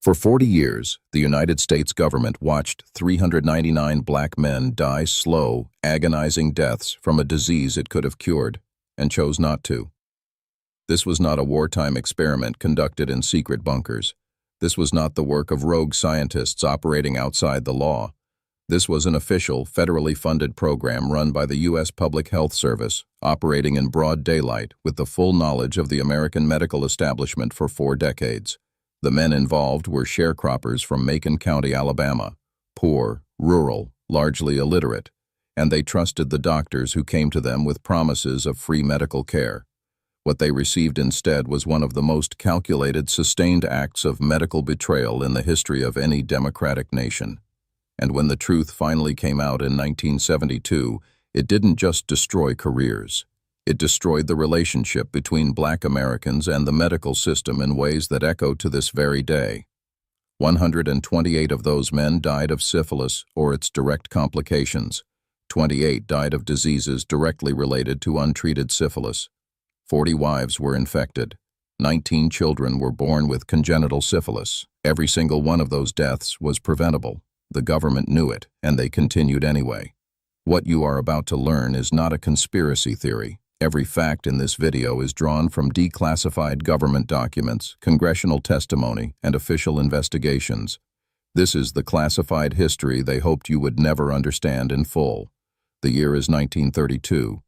For 40 years, the United States government watched 399 black men die slow, agonizing deaths from a disease it could have cured, and chose not to. This was not a wartime experiment conducted in secret bunkers. This was not the work of rogue scientists operating outside the law. This was an official, federally funded program run by the U.S. Public Health Service, operating in broad daylight with the full knowledge of the American medical establishment for 4 decades. The men involved were sharecroppers from Macon County, Alabama, poor, rural, largely illiterate, and they trusted the doctors who came to them with promises of free medical care. What they received instead was one of the most calculated, sustained acts of medical betrayal in the history of any democratic nation. And when the truth finally came out in 1972, it didn't just destroy careers. It destroyed the relationship between black Americans and the medical system in ways that echo to this very day. 128 of those men died of syphilis or its direct complications. 28 died of diseases directly related to untreated syphilis. 40 wives were infected. 19 children were born with congenital syphilis. Every single one of those deaths was preventable. The government knew it, and they continued anyway. What you are about to learn is not a conspiracy theory. Every fact in this video is drawn from declassified government documents, congressional testimony, and official investigations. This is the classified history they hoped you would never understand in full. The year is 1932.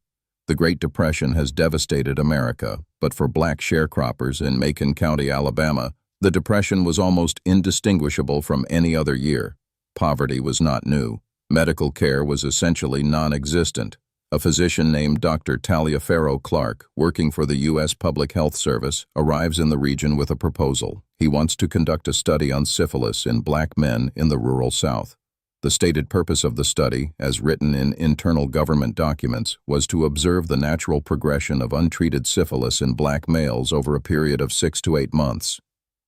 The Great Depression has devastated America, but for black sharecroppers in Macon County, Alabama, the Depression was almost indistinguishable from any other year. Poverty was not new. Medical care was essentially non-existent. A physician named Dr. Taliaferro Clark, working for the U.S. Public Health Service, arrives in the region with a proposal. He wants to conduct a study on syphilis in black men in the rural South. The stated purpose of the study, as written in internal government documents, was to observe the natural progression of untreated syphilis in black males over a period of 6 to 8 months.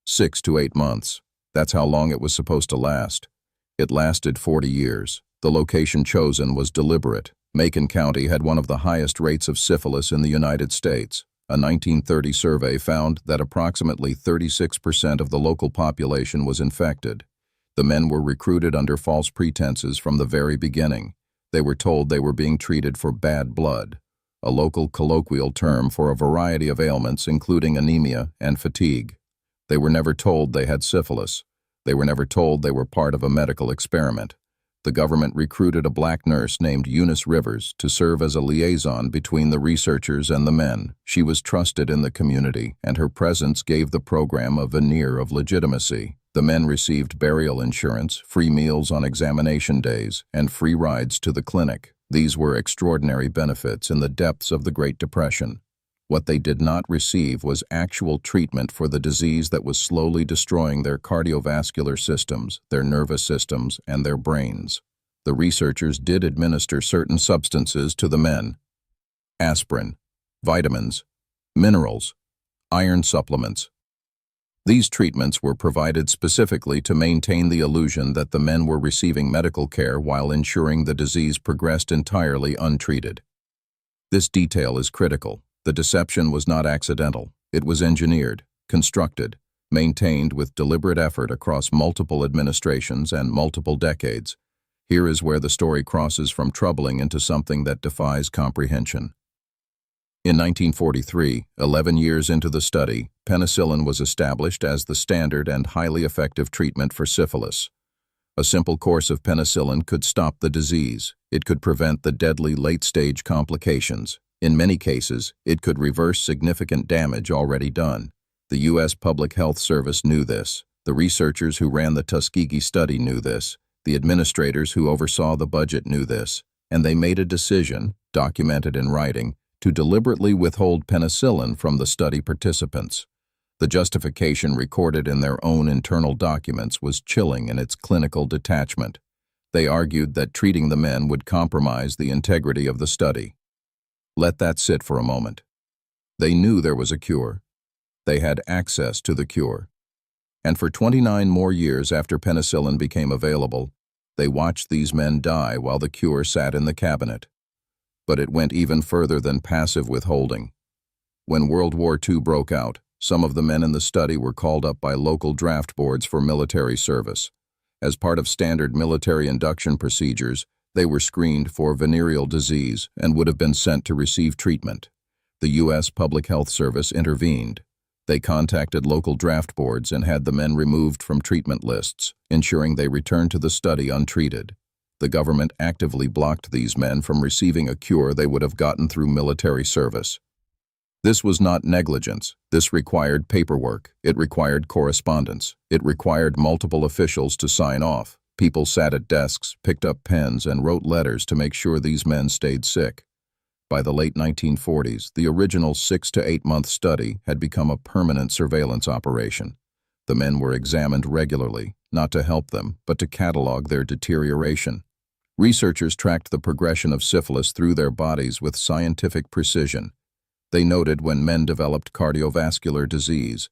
6 to 8 months. That's how long it was supposed to last. It lasted 40 years. The location chosen was deliberate. Macon County had one of the highest rates of syphilis in the United States. A 1930 survey found that approximately 36% of the local population was infected. The men were recruited under false pretenses from the very beginning. They were told they were being treated for bad blood, a local colloquial term for a variety of ailments including anemia and fatigue. They were never told they had syphilis. They were never told they were part of a medical experiment. The government recruited a black nurse named Eunice Rivers to serve as a liaison between the researchers and the men. She was trusted in the community, and her presence gave the program a veneer of legitimacy. The men received burial insurance, free meals on examination days, and free rides to the clinic. These were extraordinary benefits in the depths of the Great Depression. What they did not receive was actual treatment for the disease that was slowly destroying their cardiovascular systems, their nervous systems, and their brains. The researchers did administer certain substances to the men: aspirin, vitamins, minerals, iron supplements. These treatments were provided specifically to maintain the illusion that the men were receiving medical care while ensuring the disease progressed entirely untreated. This detail is critical. The deception was not accidental. It was engineered, constructed, maintained with deliberate effort across multiple administrations and multiple decades. Here is where the story crosses from troubling into something that defies comprehension. In 1943, 11 years into the study, penicillin was established as the standard and highly effective treatment for syphilis. A simple course of penicillin could stop the disease. It could prevent the deadly late-stage complications. In many cases, it could reverse significant damage already done. The U.S. Public Health Service knew this. The researchers who ran the Tuskegee study knew this. The administrators who oversaw the budget knew this. And they made a decision, documented in writing, to deliberately withhold penicillin from the study participants. The justification recorded in their own internal documents was chilling in its clinical detachment. They argued that treating the men would compromise the integrity of the study. Let that sit for a moment. They knew there was a cure. They had access to the cure. And for 29 more years after penicillin became available, they watched these men die while the cure sat in the cabinet. But it went even further than passive withholding. When World War II broke out, Some of the men in the study were called up by local draft boards for military service. As part of standard military induction procedures, they were screened for venereal disease and would have been sent to receive treatment. The U.S. Public Health Service intervened. They contacted local draft boards and had the men removed from treatment lists, ensuring they returned to the study untreated. The government actively blocked these men from receiving a cure they would have gotten through military service. This was not negligence. This required paperwork. It required correspondence. It required multiple officials to sign off. People sat at desks, picked up pens, and wrote letters to make sure these men stayed sick. By the late 1940s, the original 6 to 8 month study had become a permanent surveillance operation. The men were examined regularly, not to help them, but to catalog their deterioration. Researchers tracked the progression of syphilis through their bodies with scientific precision. They noted when men developed cardiovascular disease.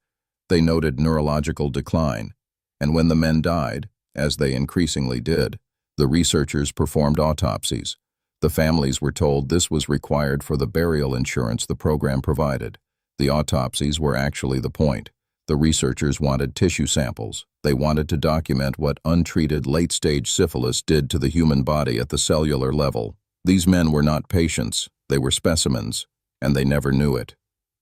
They noted neurological decline. And when the men died, as they increasingly did, the researchers performed autopsies. The families were told this was required for the burial insurance the program provided. The autopsies were actually the point. The researchers wanted tissue samples. They wanted to document what untreated late-stage syphilis did to the human body at the cellular level. These men were not patients. They were specimens, and they never knew it.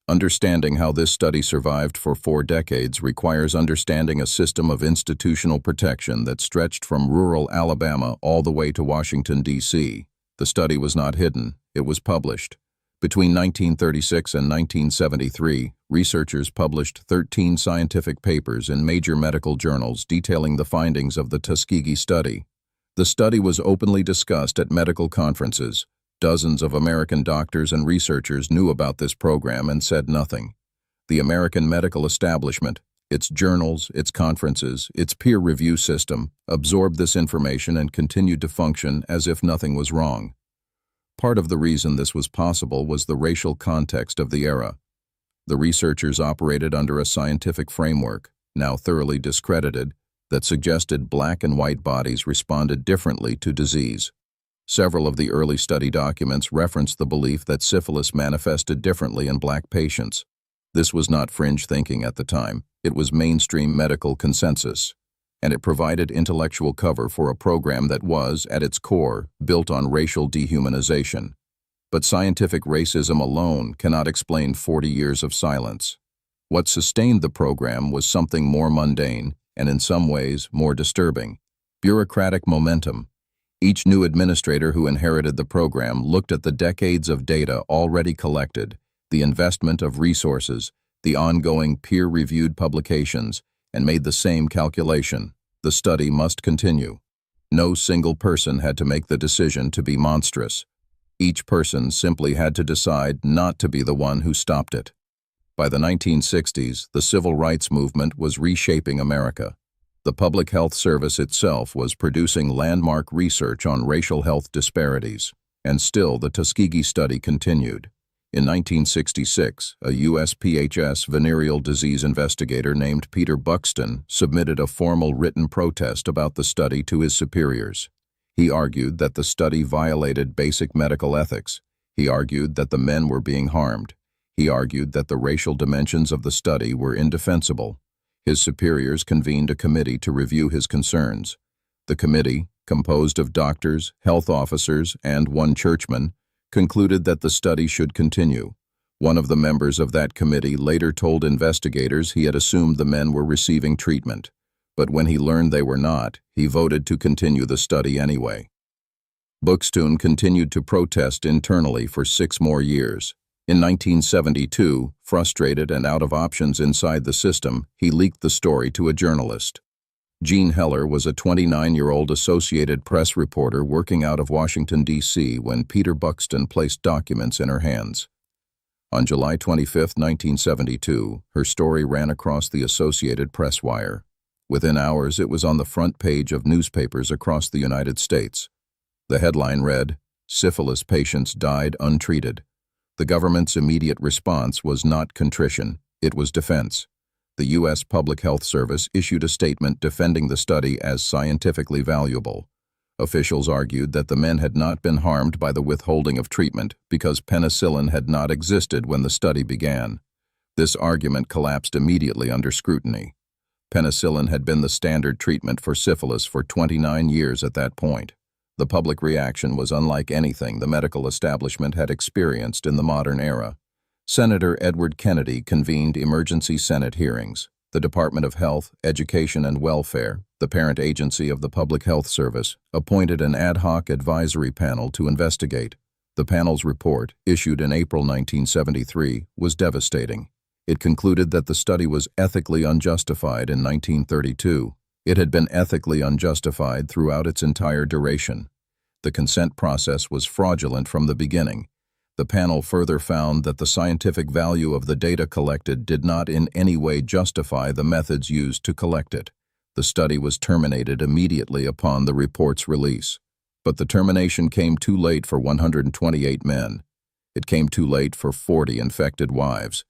Understanding how this study survived for 4 decades requires understanding a system of institutional protection that stretched from rural Alabama all the way to Washington, D.C. The study was not hidden. It was published. Between 1936 and 1973, researchers published 13 scientific papers in major medical journals detailing the findings of the Tuskegee study. The study was openly discussed at medical conferences. Dozens of American doctors and researchers knew about this program and said nothing. The American medical establishment, its journals, its conferences, its peer review system, absorbed this information and continued to function as if nothing was wrong. Part of the reason this was possible was the racial context of the era. The researchers operated under a scientific framework, now thoroughly discredited, that suggested black and white bodies responded differently to disease. Several of the early study documents referenced the belief that syphilis manifested differently in black patients. This was not fringe thinking at the time. It was mainstream medical consensus, and it provided intellectual cover for a program that was, at its core, built on racial dehumanization. But scientific racism alone cannot explain 40 years of silence. What sustained the program was something more mundane, and in some ways more disturbing: bureaucratic momentum. Each new administrator who inherited the program looked at the decades of data already collected, the investment of resources, the ongoing peer-reviewed publications, and made the same calculation: the study must continue. No single person had to make the decision to be monstrous. Each person simply had to decide not to be the one who stopped it. By the 1960s, the civil rights movement was reshaping America. The Public Health Service itself was producing landmark research on racial health disparities, and still the Tuskegee study continued. In 1966, a USPHS venereal disease investigator named Peter Buxton submitted a formal written protest about the study to his superiors. He argued that the study violated basic medical ethics. He argued that the men were being harmed. He argued that the racial dimensions of the study were indefensible. His superiors convened a committee to review his concerns. The committee, composed of doctors, health officers, and one churchman, concluded that the study should continue. One of the members of that committee later told investigators he had assumed the men were receiving treatment, but when he learned they were not, he voted to continue the study anyway. Buxton continued to protest internally for 6 more years. In 1972, frustrated and out of options inside the system, he leaked the story to a journalist. Jean Heller was a 29-year-old Associated Press reporter working out of Washington, D.C. when Peter Buxton placed documents in her hands. On July 25, 1972, her story ran across the Associated Press wire. Within hours, it was on the front page of newspapers across the United States. The headline read, "Syphilis patients died untreated." The government's immediate response was not contrition, it was defense. The U.S. Public Health Service issued a statement defending the study as scientifically valuable. Officials argued that the men had not been harmed by the withholding of treatment because penicillin had not existed when the study began. This argument collapsed immediately under scrutiny. Penicillin had been the standard treatment for syphilis for 29 years at that point. The public reaction was unlike anything the medical establishment had experienced in the modern era. Senator Edward Kennedy convened emergency Senate hearings. The Department of Health, Education, and Welfare, the parent agency of the Public Health Service, appointed an ad hoc advisory panel to investigate. The panel's report, issued in April 1973, was devastating. It concluded that the study was ethically unjustified in 1932. It had been ethically unjustified throughout its entire duration. The consent process was fraudulent from the beginning. The panel further found that the scientific value of the data collected did not in any way justify the methods used to collect it. The study was terminated immediately upon the report's release. But the termination came too late for 128 men. It came too late for 40 infected wives.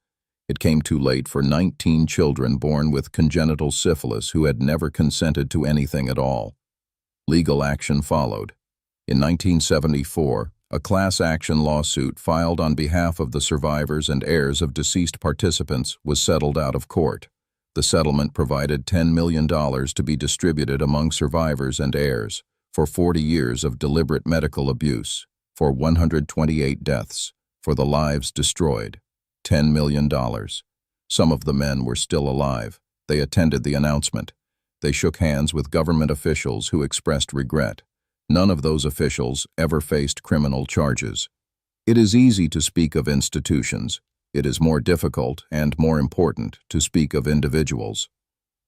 It came too late for 19 children born with congenital syphilis who had never consented to anything at all. Legal action followed. In 1974, a class action lawsuit filed on behalf of the survivors and heirs of deceased participants was settled out of court. The settlement provided $10 million to be distributed among survivors and heirs for 40 years of deliberate medical abuse, for 128 deaths, for the lives destroyed. $10 million. Some of the men were still alive. They attended the announcement. They shook hands with government officials who expressed regret. None of those officials ever faced criminal charges. It is easy to speak of institutions. It is more difficult and more important to speak of individuals.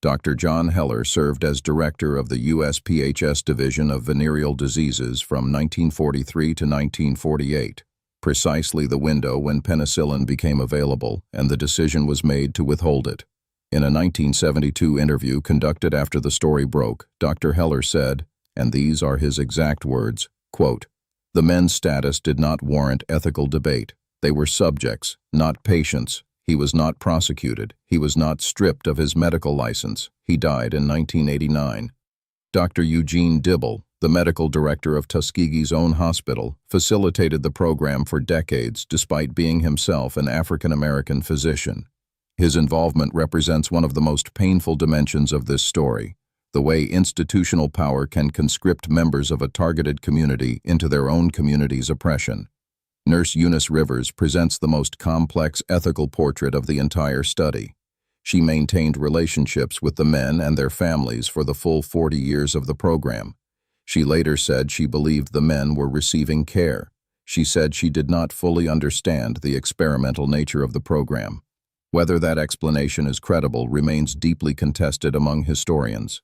Dr. John Heller served as director of the USPHS Division of Venereal Diseases from 1943 to 1948, precisely the window when penicillin became available and the decision was made to withhold it. In a 1972 interview conducted after the story broke, Dr. Heller said, and these are his exact words, quote, "The men's status did not warrant ethical debate. They were subjects, not patients. He was not prosecuted. He was not stripped of his medical license. He died in 1989. Dr. Eugene Dibble, the medical director of Tuskegee's own hospital, facilitated the program for decades despite being himself an African-American physician. His involvement represents one of the most painful dimensions of this story. The way institutional power can conscript members of a targeted community into their own community's oppression. Nurse Eunice Rivers presents the most complex ethical portrait of the entire study. She maintained relationships with the men and their families for the full 40 years of the program. She later said she believed the men were receiving care. She said she did not fully understand the experimental nature of the program. Whether that explanation is credible remains deeply contested among historians.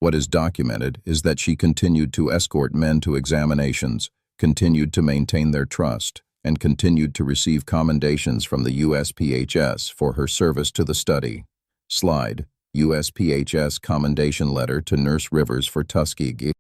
What is documented is that she continued to escort men to examinations, continued to maintain their trust, and continued to receive commendations from the USPHS for her service to the study. Slide: USPHS commendation letter to Nurse Rivers for Tuskegee.